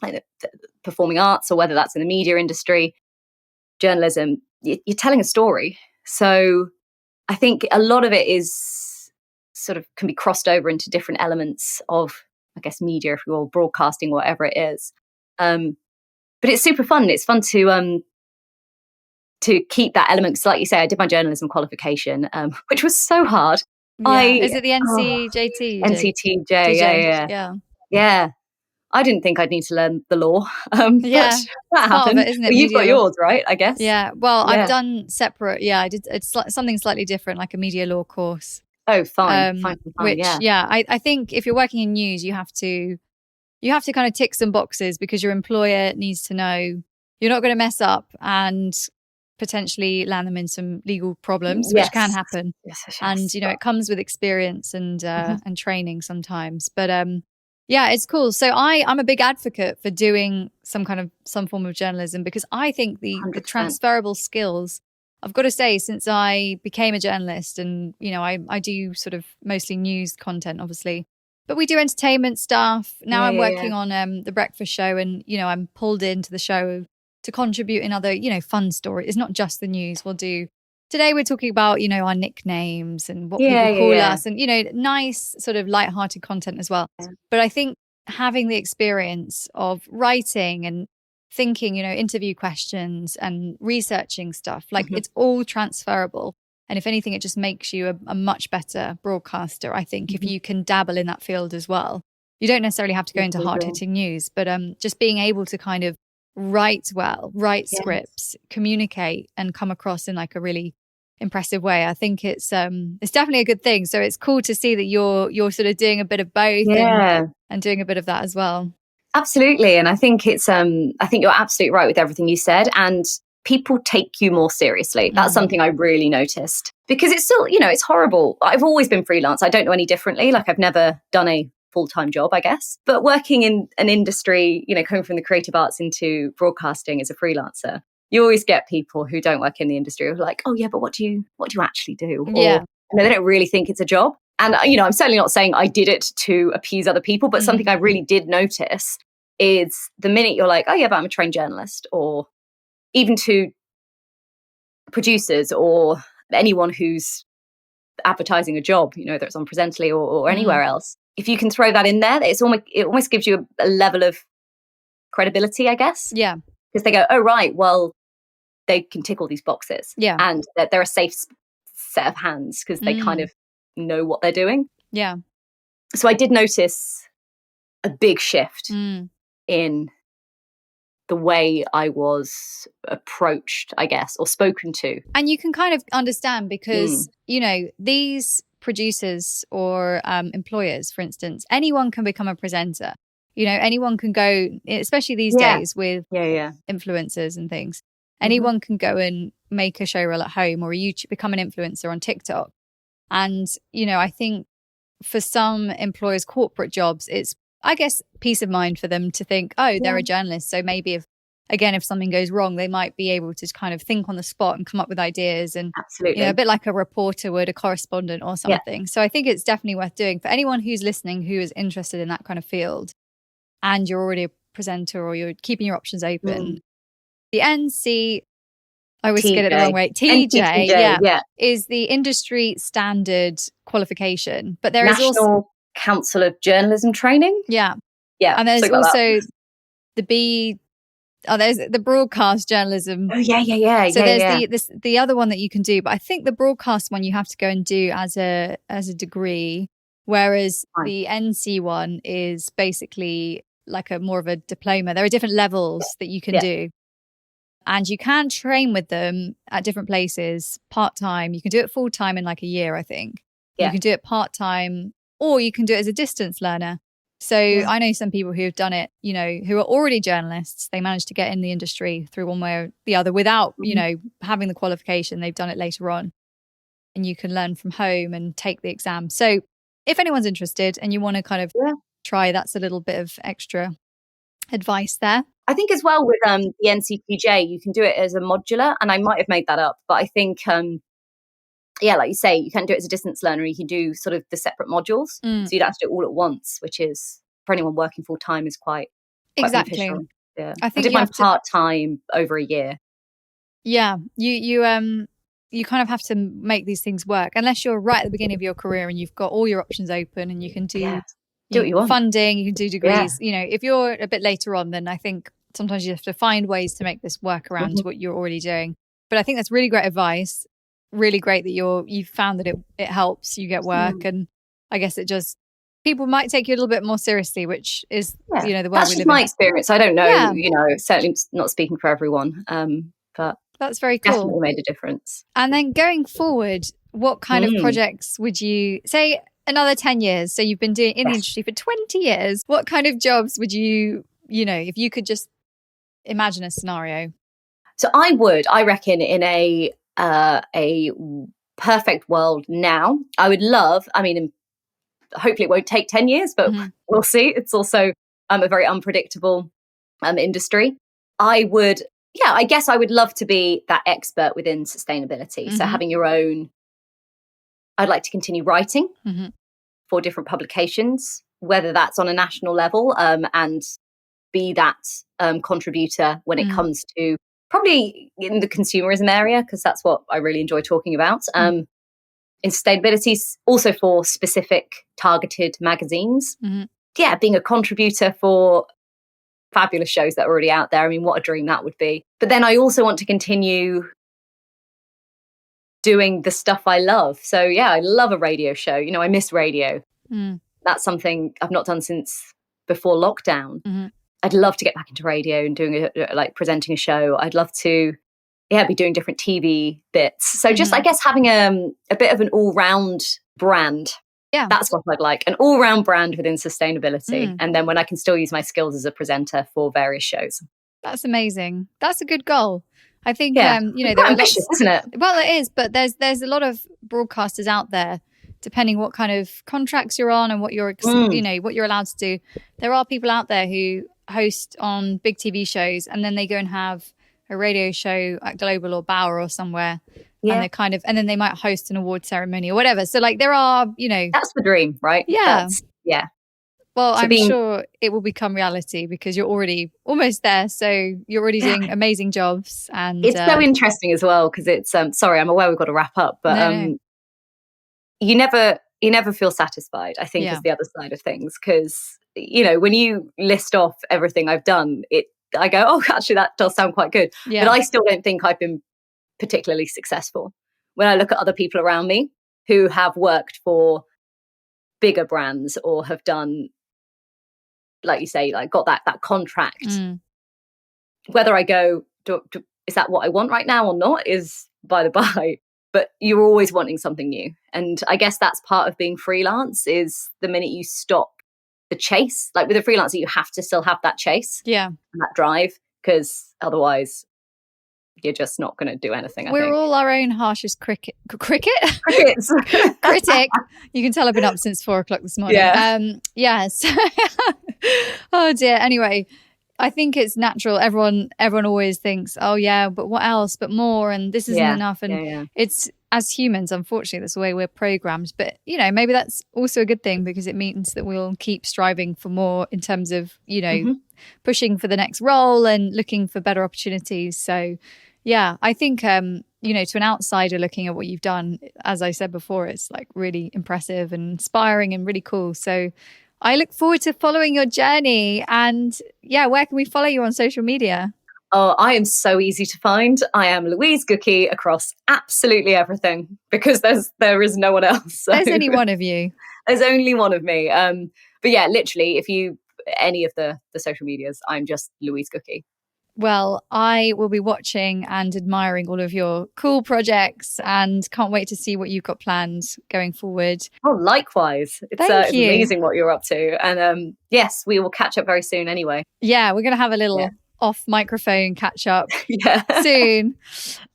like the performing arts or whether that's in the media industry, journalism, you're telling a story. So I think a lot of it is sort of can be crossed over into different elements of, I guess, media, if you will, broadcasting, whatever it is. But it's super fun. It's fun to keep that element. Because like you say, I did my journalism qualification, which was so hard. Yeah. Is it the NCJT? NCTJ, yeah. I didn't think I'd need to learn the law. But that happened. It, isn't it? You've got yours, right? I guess. Yeah. Well, I've done separate. Yeah, I did. It's something slightly different, like a media law course. Oh, fine. Which, I think if you're working in news, you have to kind of tick some boxes because your employer needs to know you're not going to mess up and potentially land them in some legal problems, which can happen. Yes. And, you know, it comes with experience and training sometimes. But it's cool. So I'm a big advocate for doing some form of journalism because I think the transferable skills, I've got to say, since I became a journalist, and, you know, I do sort of mostly news content, obviously. But we do entertainment stuff. Now I'm working on The Breakfast Show, and, you know, I'm pulled into the show to contribute in other, you know, fun stories. It's not just the news. Today we're talking about, you know, our nicknames and what people call us, and, you know, nice sort of lighthearted content as well. Yeah. But I think having the experience of writing and thinking, you know, interview questions and researching stuff, like it's all transferable. And if anything, it just makes you a much better broadcaster, I think, if you can dabble in that field as well. You don't necessarily have to go into hard-hitting news, but just being able to kind of write scripts, communicate, and come across in like a really impressive way. I think it's definitely a good thing. So it's cool to see that you're sort of doing a bit of both and doing a bit of that as well. Absolutely. And I think I think you're absolutely right with everything you said. And people take you more seriously. That's something I really noticed, because it's still, it's horrible. I've always been freelance. I don't know any differently. Like, I've never done a full-time job, I guess. But working in an industry, coming from the creative arts into broadcasting as a freelancer, you always get people who don't work in the industry who are like, oh yeah, but what do you actually do? Yeah. Or they don't really think it's a job. And, I'm certainly not saying I did it to appease other people, but something I really did notice is the minute you're like, oh yeah, but I'm a trained journalist, or even to producers or anyone who's advertising a job, whether it's on Presently or anywhere else, if you can throw that in there, it almost gives you a level of credibility, I guess. Yeah. Because they go, oh, right, well, they can tick all these boxes. Yeah. And they're a safe set of hands because they kind of know what they're doing. Yeah. So I did notice a big shift in the way I was approached, I guess, or spoken to. And you can kind of understand because, these producers or employers, for instance, anyone can become a presenter. Anyone can go, especially these days with influencers and things. Anyone can go and make a show reel at home, or become an influencer on TikTok. And, I think for some employers' corporate jobs, it's, I guess, peace of mind for them to think, oh, they're a journalist. So maybe if something goes wrong, they might be able to kind of think on the spot and come up with ideas. And, absolutely, a bit like a reporter would, a correspondent or something. Yeah. So I think it's definitely worth doing for anyone who's listening, who is interested in that kind of field, and you're already a presenter or you're keeping your options open. The NC, I always get it the wrong way. TJ, is the industry standard qualification. But there is also Council of Journalism Training. Yeah. And there's also the B. Oh, there's the broadcast journalism. Oh, yeah. So there's the other one that you can do, but I think the broadcast one you have to go and do as a degree, whereas the NC one is basically like more of a diploma. There are different levels that you can do. And you can train with them at different places part-time. You can do it full-time in like a year, I think. You can do it part-time, or you can do it as a distance learner. So I know some people who have done it, who are already journalists. They managed to get in the industry through one way or the other without, having the qualification. They've done it later on. And you can learn from home and take the exam. So if anyone's interested and you want to kind of try, that's a little bit of extra advice there. I think as well with the NCQJ, you can do it as a modular, and I might have made that up, but I think, like you say, you can do it as a distance learner. You can do sort of the separate modules, so you'd have to do it all at once, which is, for anyone working full time, is quite exactly beneficial. Yeah, I think I did mine part time over a year. Yeah, you kind of have to make these things work, unless you're right at the beginning of your career and you've got all your options open and you can do what you want. Funding, you can do degrees. If you're a bit later on, then I think sometimes you have to find ways to make this work around what you're already doing. But I think that's really great advice. Really great that you've found that it helps you get work. And I guess it just, people might take you a little bit more seriously, which is, the world we live in. That's just my experience. I don't know, certainly not speaking for everyone. But that's very cool. Definitely made a difference. And then going forward, what kind of projects would you say, another 10 years? So you've been doing in the industry for 20 years. What kind of jobs would you, if you could just imagine a scenario? So I reckon in a perfect world now, I would love, hopefully it won't take 10 years, but we'll see. It's also a very unpredictable industry. I guess I would love to be that expert within sustainability. So having your own, I'd like to continue writing for different publications, whether that's on a national level, and be that contributor when it comes to probably in the consumerism area, because that's what I really enjoy talking about. In sustainability, also for specific targeted magazines. Being a contributor for fabulous shows that are already out there. What a dream that would be. But then I also want to continue doing the stuff I love. So I love a radio show. I miss radio. That's something I've not done since before lockdown. I'd love to get back into radio and doing presenting a show. I'd love to be doing different TV bits. So just I guess having a bit of an all-round brand. That's what I'd like, an all-round brand within sustainability. And then when I can still use my skills as a presenter for various shows. That's amazing. That's a good goal. I think, there are ambitious, isn't it? Well, it is, but there's a lot of broadcasters out there, depending what kind of contracts you're on and what you're, what you're allowed to do. There are people out there who host on big TV shows and then they go and have a radio show at Global or Bauer or somewhere. Yeah. And they're and then they might host an award ceremony or whatever. So like there are, That's the dream, right? Yeah. Yeah. Well, so I'm sure it will become reality because you're already almost there. So you're already doing amazing jobs. And it's so interesting as well because it's, sorry, I'm aware we've got to wrap up, but no. You never feel satisfied, I think, is the other side of things. Because, when you list off everything I've done, I go, oh, actually, that does sound quite good. Yeah. But I still don't think I've been particularly successful. When I look at other people around me who have worked for bigger brands or have done, like you say, like got that contract, whether I go, is that what I want right now or not is by the by. But you're always wanting something new. And I guess that's part of being freelance is the minute you stop the chase, like with a freelancer, you have to still have that chase. Yeah. And that drive, because otherwise you're just not going to do anything. We're all our own harshest critic. Critic. You can tell I've been up since 4:00 this morning. Yeah. Yes. Oh dear. Anyway, I think it's natural. Everyone always thinks, oh yeah, but what else? But more, and this isn't enough. And it's, as humans, unfortunately, that's the way we're programmed. But maybe that's also a good thing because it means that we'll keep striving for more in terms of pushing for the next role and looking for better opportunities. So yeah, I think to an outsider looking at what you've done, as I said before, it's like really impressive and inspiring and really cool. So I look forward to following your journey. And where can we follow you on social media? Oh, I am so easy to find. I am Louise Gookey across absolutely everything because there is no one else. So. There's only one of you. There's only one of me. But yeah, literally, if you any of the social medias, I'm just Louise Gookey. Well, I will be watching and admiring all of your cool projects and can't wait to see what you've got planned going forward. Oh, likewise. It's amazing what you're up to. And yes, we will catch up very soon anyway. Yeah, we're going to have a little off microphone catch up soon.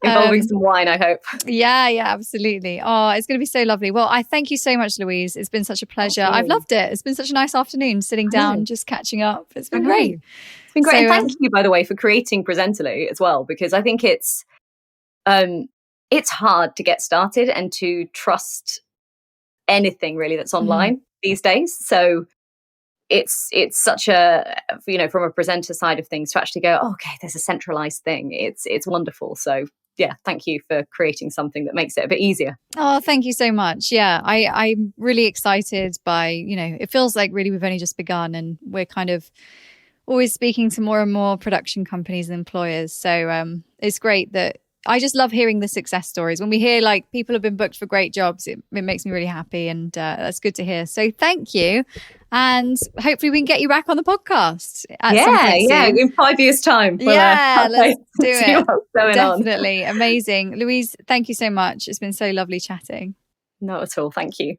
Involving some wine, I hope. Yeah, absolutely. Oh, it's going to be so lovely. Well, I thank you so much, Louise. It's been such a pleasure. I've loved it. It's been such a nice afternoon sitting down, just catching up. It's been great. It's been great. So, and thank you, by the way, for creating Presently as well, because I think it's hard to get started and to trust anything really that's online these days. So it's such a, from a presenter side of things to actually go, oh, okay, there's a centralized thing. It's wonderful. So yeah, thank you for creating something that makes it a bit easier. Oh, thank you so much. Yeah, I'm really excited by, it feels like really we've only just begun and we're kind of always speaking to more and more production companies and employers. So it's great that I just love hearing the success stories. When we hear like people have been booked for great jobs, it makes me really happy and that's good to hear. So thank you. And hopefully we can get you back on the podcast. In 5 years' time. Let's do it. What's going Definitely. On. Amazing. Louise, thank you so much. It's been so lovely chatting. Not at all. Thank you.